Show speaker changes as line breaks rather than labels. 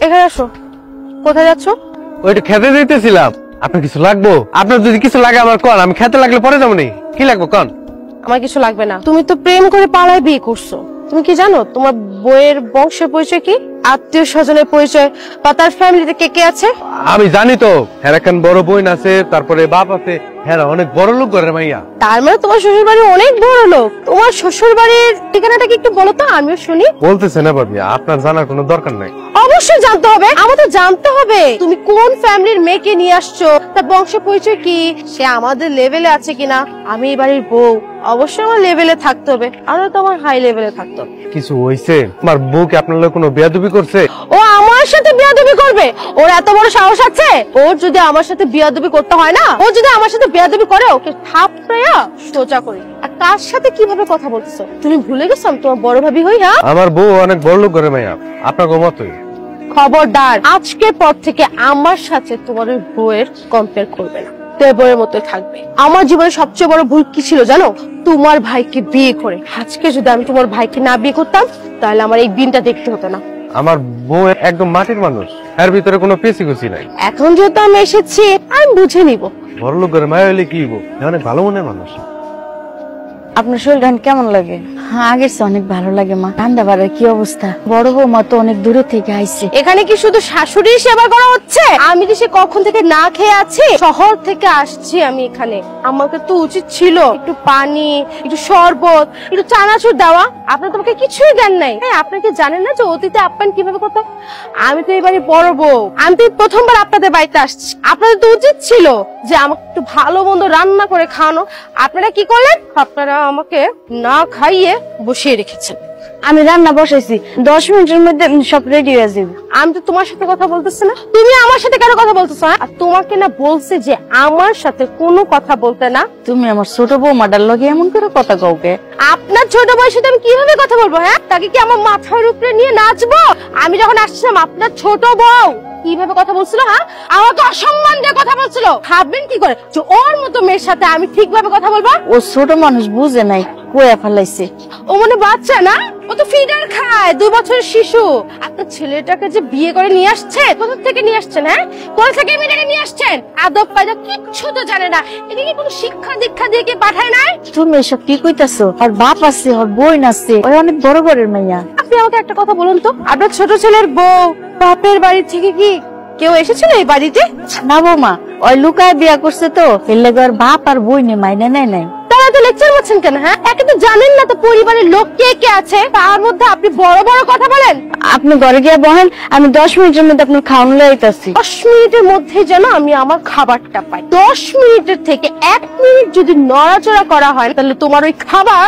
এখানে আসো। কোথায় যাচ্ছ?
ওইটা খেতে দিতেছিলাম। আপনার কিছু লাগবো? আপনার যদি কিছু লাগে আমার কন, আমি খেতে লাগলে পরে যাবো নি। কি লাগবো কন?
আমার কিছু লাগবে না। তুমি তো প্রেম করে পালায় বিয়ে করছো। তুমি কি জানো তোমার বইয়ের বংশের পরিচয় কি, আত্মীয় স্বজনের পরিচয়, বা তার ফ্যামিলিতে কে কে আছে?
আমি জানি তো, হ্যাঁ একখান বড় বোন আছে, তারপরে বাপ আছে, হ্যাঁ অনেক বড় লোক ঘরের মাইয়া।
তার মানে তোমার শ্বশুর বাড়ি অনেক বড় লোক। তোমার শ্বশুর বাড়ির ঠিকানাটা কি একটু বলো তো, আমিও শুনি।
বলতেছে না ভাবি, আপনার জানার কোনো দরকার নাই।
অবশ্যই জানতে হবে, আমাদের জানতে হবে তুমি কোন ফ্যামিলির মেয়েকে নিয়ে আসছো, তার বংশ পরিচয় কি, সে আমাদের লেভেলে আছে কিনা। আমি এই বাড়ির বউ, অবশ্যই আমার লেভেলে থাকতে হবে, আর তো আমার হাই লেভেলে থাকতে হবে।
কিছু হইছে? আমার বউ কি আপনার লোক কোনো বেয়াদবি করছে?
ও আমার সাথে বিয়াদবি করবে? ওর এত বড় সাহস আছে? ওর যদি আমার সাথে বিয়াদবি করতে হয় না, ও যদি আমার সাথে বিয়াদবি করে, ওকে থাপড়াইয়া সোজা করি। আর কার সাথে কিভাবে কথা বলতেছো তুমি ভুলে গেছো আমি তোমার বড় ভাবি হই? হ্যাঁ,
আমার বউ অনেক বড় লোক ঘরের মাইয়া, আপনার মতোই।
খবরদার, আজকের পর থেকে আমার সাথে তোমার ওই বউয়ের কম্পেয়ার করবে না, বউয়ের মতোই থাকবে। আমার জীবনে সবচেয়ে বড় ভুল কি ছিল জানো? তোমার ভাইকে বিয়ে করে। আজকে যদি আমি তোমার ভাইকে না বিয়ে করতাম, তাহলে আমার এই দিনটা দেখতে হতো না।
আমার বউ একদম মাটির মানুষ, এর ভিতরে কোনো পেশিকুচি নাই।
এখন যেহেতু আমি এসেছি, আমি বুঝে নিব।
বড় লোক ঘরের মায়া হইলে কি হইব, অনেক ভালো মনের মানুষ।
আপনার শরীরটা কেমন লাগে? হ্যাঁ, আগের চেয়ে অনেক ভালো লাগে মা। রান্না বাড়ার কি অবস্থা? বড় বৌমা তো অনেক দূরে থেকে আইছে।
এখানে কি শুধু শাশুড়ির সেবা করা হচ্ছে? আমি যে সে কখন থেকে না খেয়ে আছি, শহর থেকে আসছি আমি এখানে। আমাকে তো উচিত ছিল একটু পানি, একটু শরবত, একটু চানাচুর দেওয়া। আপনার তোমাকে কিছুই দেন নাই। আপনি কি জানেন না যে অতীতে আপ্যায়ন কিভাবে করতো? আমি তো এবারে বড় বউ, আমি তো প্রথমবার আপনাদের বাড়িতে আসছি। আপনাদের তো উচিত ছিল যে আমাকে একটু ভালো মন্দ রান্না করে খাওয়ানো। আপনারা কি করলেন? আপনারা আমাকে না খাইয়ে বসিয়ে রেখেছেন।
আমি রান্না বসাইছি, 10 মিনিটের মধ্যে সব রেডি হয়ে যাবে।
আমি তো তোমার সাথে কথা বলতেছি না, তুমি আমার সাথে কেন কথা বলতেছো? আর তোমাকে না বলছে যে আমার সাথে কোনো কথা বলতে না।
তুমি আমার ছোট বৌমাটার লগে এমন করে কথা কওকে?
আপনার ছোট বয়সে আমি কিভাবে কথা বলবো? হ্যাঁ, তাকে কি আমার মাথার উপরে নিয়ে নাচবো? আমি যখন আসছিলাম আপনার ছোট বউ কিভাবে কথা বলছিল? হ্যাঁ, আমাকে অসম্মান দিয়ে কথা বলছিল। ভাববেন কি করে যে ওর মতো মেয়ের সাথে আমি ঠিকভাবে কথা বলবো?
ও ছোট মানুষ, বুঝে নাই, কইয়া ফেলাইছে।
ও মানে বাচ্চা না, ও তো ফিডার খায়, 2 বছরের শিশু। আপনার ছেলেটাকে যে বিয়ে করে নিয়ে আসছে, কোথা থেকে নিয়ে আসছেন? হ্যাঁ, কোথা থেকে মেয়েটাকে নিয়ে আসছেন? আদব কায়দা কিচ্ছু তো জানে না। এদিকে কোনো শিক্ষা দীক্ষা দিয়ে কি পাঠায় নাই?
তুমি এসব কি কইতাছো? আর বাপ আছে, আর বোন আছে, ওই অনেক বড় ঘরের মাইয়া।
আপনি আমাকে একটা কথা বলুন তো, আপনার ছোট ছেলের বউ বাপের বাড়ি থেকে কি কেউ এসেছিল এই বাড়িতে?
না বৌমা, ওই লুকায় বিয়া করছে তো, এর লেগে ওর বাপ আর বইনে মাইনে নেয় নাই।
তারা তো লেকচার মারছেন কেন? হ্যাঁ, একে তো জানেন না তো পরিবারের লোক কে কে আছে, তার মধ্যে আপনি বড় বড় কথা বলেন।
আপনি ঘরে গিয়ে বহেন, আমি 10 মিনিটের মধ্যে আপনার খাওয়ানো লাইতাছি।
10 মিনিটের মধ্যে যেন আমি আমার খাবারটা পাই। 10 মিনিটের থেকে 1 মিনিট যদি নড়াচড়া করা হয়, তাহলে তোমার ওই খাবার